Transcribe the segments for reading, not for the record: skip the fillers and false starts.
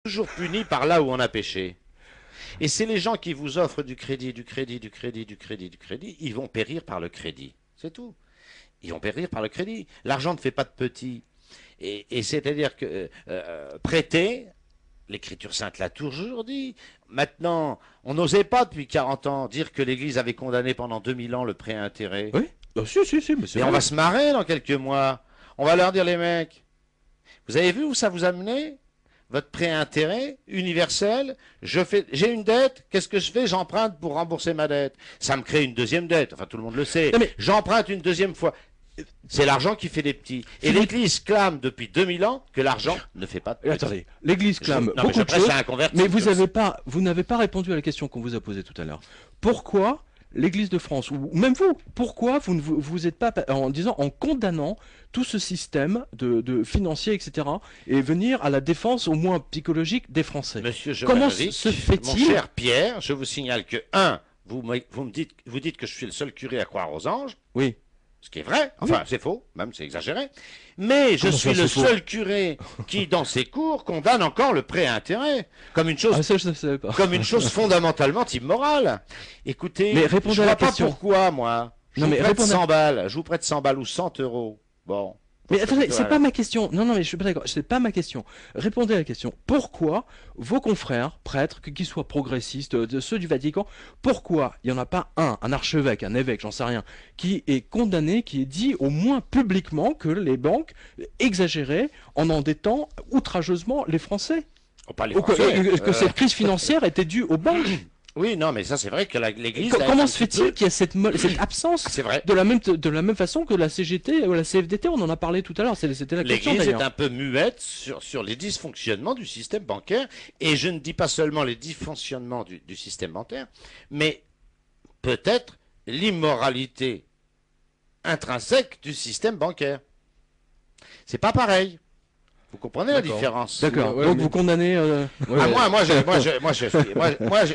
toujours puni par là où on a péché. Et c'est les gens qui vous offrent du crédit, ils vont périr par le crédit. C'est tout. Ils vont périr par le crédit. L'argent ne fait pas de petits. Et c'est-à-dire que prêter, l'Écriture sainte l'a toujours dit. Maintenant, on n'osait pas depuis 40 ans dire que l'Église avait condamné pendant 2000 ans le prêt à intérêt. Oui, si, mais c'est Mais on vrai. va se marrer dans quelques mois. On va leur dire, les mecs, vous avez vu où ça vous a mené? Votre prêt à intérêt universel, j'ai une dette, qu'est-ce que je fais? J'emprunte pour rembourser ma dette. Ça me crée une deuxième dette, enfin tout le monde le sait. Non, mais J'emprunte une deuxième fois. C'est l'argent qui fait des petits. Et l'Église clame depuis 2000 ans que l'argent ne fait pas de petits. attendez, l'Église clame Non, mais beaucoup je de prêche choses, à un converti. mais vous n'avez pas répondu à la question qu'on vous a posée tout à l'heure. Pourquoi l'Église de France, ou même vous, pourquoi vous ne vous êtes pas, en condamnant tout ce système de financier, etc., et venir à la défense au moins psychologique des Français? Monsieur Comment Jovanovic, se mon fait-il? cher Pierre, je vous signale que, vous dites que je suis le seul curé à croire aux anges, Oui. ce qui est vrai, enfin c'est faux, même c'est exagéré, mais je Comment suis ça, le c'est faux? seul curé qui, dans ses cours, condamne encore le prêt à intérêt, comme une chose, Ah, ça, je ne savais pas. comme une chose fondamentalement immorale. Écoutez, Mais répondez je à la vois pas question. pourquoi, moi, je Non, vous mais prête répondez- 100 balles, je vous prête 100 balles ou 100 euros, bon. Mais attendez, c'est Voilà. pas ma question. Non, mais je suis pas d'accord. C'est pas ma question. Répondez à la question. Pourquoi vos confrères, prêtres, qu'ils soient progressistes, de ceux du Vatican, pourquoi il n'y en a pas un archevêque, un évêque, j'en sais rien, qui est condamné, qui est dit au moins publiquement que les banques exagéraient en endettant outrageusement les Français? Oh, pas les Ou que, Français, que cette crise financière était due aux banques? Oui, non, mais ça c'est vrai que l'Église... Comment se fait-il qu'il y a cette absence C'est vrai. de la même façon que la CGT ou la CFDT? On en a parlé tout à l'heure. C'était la question L'Église est d'ailleurs. un peu muette sur les dysfonctionnements du système bancaire, et je ne dis pas seulement les dysfonctionnements du système bancaire, mais peut-être l'immoralité intrinsèque du système bancaire. C'est pas pareil. Vous comprenez la D'accord. différence? D'accord. Ouais, Donc mais- vous condamnez. Ouais, Ah,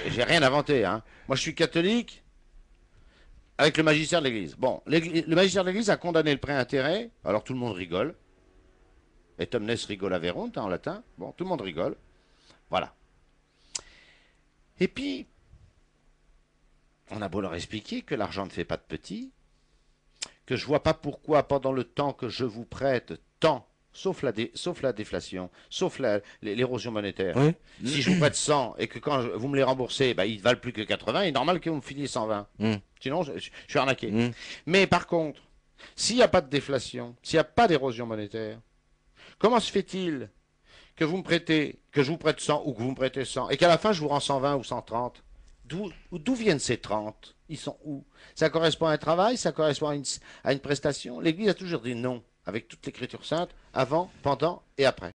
j'ai rien inventé, hein. Moi, je suis catholique avec le magistère de l'Église. Bon, le magistère de l'Église a condamné le prêt à intérêt, alors tout le monde rigole. Et omnes rigolaverunt en latin. Bon, tout le monde rigole. Voilà. Et puis, on a beau leur expliquer que l'argent ne fait pas de petits, que je vois pas pourquoi, pendant le temps que je vous prête tant, sauf la déflation, sauf l'érosion monétaire, Oui. si je vous prête 100 et que quand vous me les remboursez, bah, ils ne valent plus que 80, il est normal que vous me filiez 120. Mm. Sinon, je suis arnaqué. Mm. Mais par contre, s'il n'y a pas de déflation, s'il n'y a pas d'érosion monétaire, comment se fait-il que vous me prêtez, que je vous prête 100 ou que vous me prêtez 100 et qu'à la fin je vous rends 120 ou 130? D'où viennent ces 30? Ils sont où? Ça correspond à un travail? Ça correspond à une prestation? L'Église a toujours dit non, avec toute l'Écriture sainte, avant, pendant et après.